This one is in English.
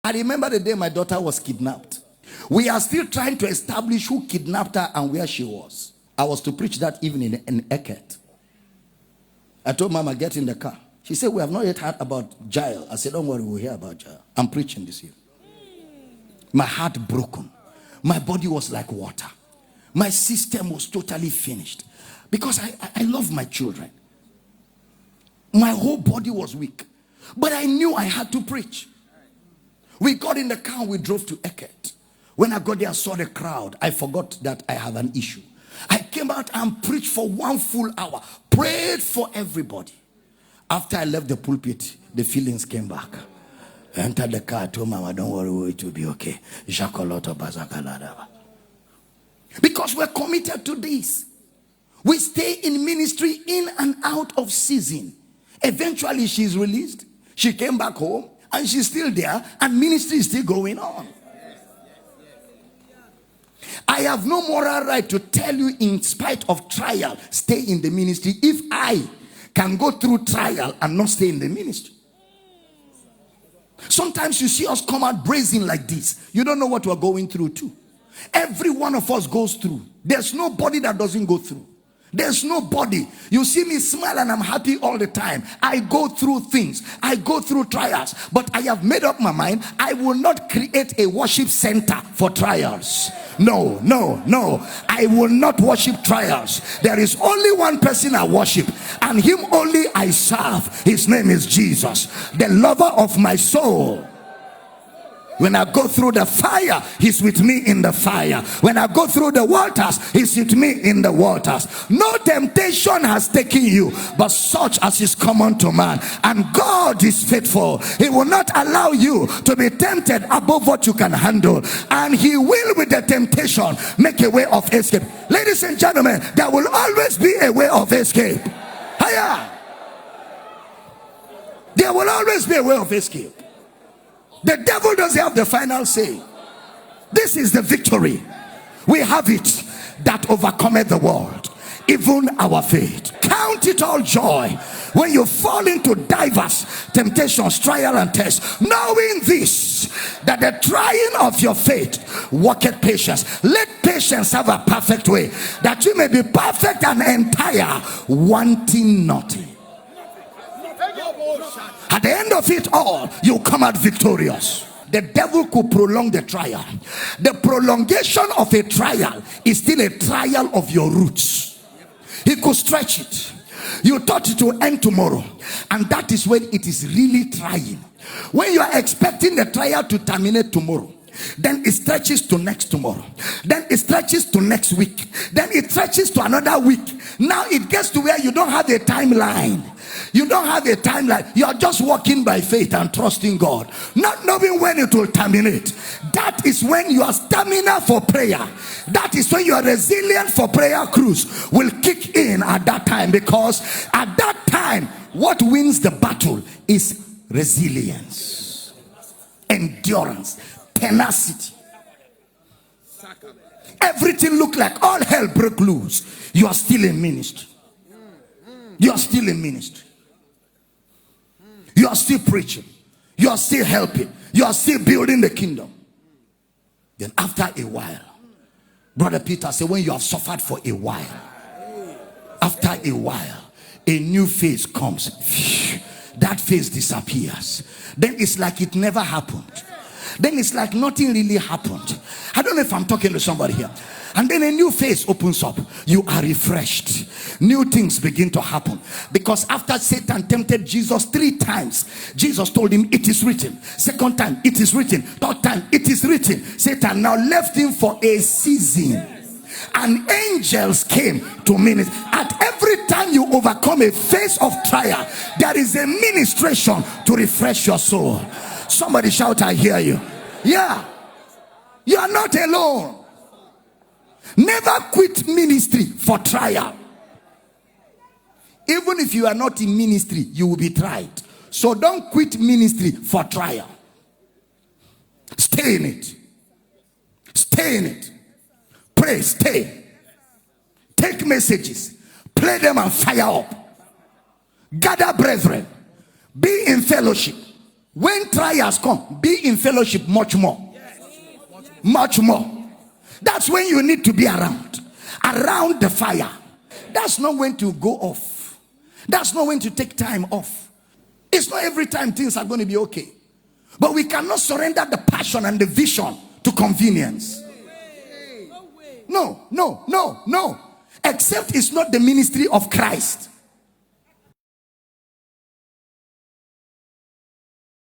I remember the day my daughter was kidnapped. We are still trying to establish who kidnapped her and where she was. I was to preach that evening in Eket. I told Mama, get in the car. She said, we have not yet heard about Jael. I said, don't worry, we'll hear about Jael. I'm preaching this year. My heart broken. My body was like water. My system was totally finished. Because I love my children. My whole body was weak. But I knew I had to preach. We got in the car, we drove to Eket. When I got there, I saw the crowd. I forgot that I have an issue. I came out and preached for 1 full hour. Prayed for everybody. After I left the pulpit, the feelings came back. I entered the car, told Mama, don't worry, it will be okay. Because we're committed to this. We stay in ministry in and out of season. Eventually, she's released. She came back home and she's still there and ministry is still going on. I have no moral right to tell you, in spite of trial, stay in the ministry if I can go through trial and not stay in the ministry. Sometimes you see us come out brazen like this. You don't know what we're going through too. Every one of us goes through. There's nobody that doesn't go through. There's nobody. You see me smile and I'm happy all the time. I go through things. I go through trials. But I have made up my mind. I will not create a worship center for trials. No, no, no. I will not worship trials. There is only one person I worship, and him only I serve. His name is Jesus, the lover of my soul. When I go through the fire, he's with me in the fire. When I go through the waters, he's with me in the waters. No temptation has taken you, but such as is common to man. And God is faithful. He will not allow you to be tempted above what you can handle. And he will, with the temptation, make a way of escape. Ladies and gentlemen, there will always be a way of escape. Higher. There will always be a way of escape. The devil doesn't have the final say. This is the victory. We have it that overcometh the world, even our faith. Count it all joy when you fall into diverse temptations, trial and tests, knowing this, that the trying of your faith worketh patience. Let patience have a perfect way, that you may be perfect and entire, wanting nothing. At the end of it all, you come out victorious. The devil could prolong the trial. The prolongation of a trial is still a trial of your roots. He could stretch it. You thought it will end tomorrow, and that is when it is really trying. When you are expecting the trial to terminate tomorrow, then it stretches to next tomorrow, then it stretches to next week, then it stretches to another week. Now it gets to where you don't have a timeline. You don't have a timeline. You are just walking by faith and trusting God, not knowing when it will terminate. That is when your stamina for prayer, that is when your resilience for prayer cruise will kick in at that time. Because at that time, what wins the battle is resilience, endurance, tenacity. Everything look like all hell broke loose. You are still in ministry. You are still in ministry. You are still preaching. You are still helping. You are still building the kingdom. Then after a while, Brother Peter said, when you have suffered for a while, after a while, a new phase comes. That phase disappears. Then it's like it never happened. Then it's like nothing really happened. I don't know if I'm talking to somebody here. And then a new phase opens up. You are refreshed. New things begin to happen. Because after Satan tempted Jesus 3 times, Jesus told him, it is written. Second time, it is written. Third time, it is written. Satan now left him for a season. And angels came to minister. At every time you overcome a phase of trial, there is a ministration to refresh your soul. Somebody shout, I hear you. Yeah. You are not alone. Never quit ministry for trial. Even if you are not in ministry, you will be tried. So don't quit ministry for trial. Stay in it. Stay in it. Pray, stay. Take messages. Play them and fire up. Gather brethren. Be in fellowship. When trials come, be in fellowship much more. Much more. That's when you need to be around the fire. That's not when to go off. That's not when to take time off. It's not every time things are going to be okay. But we cannot surrender the passion and the vision to convenience. No. Except it's not the ministry of Christ.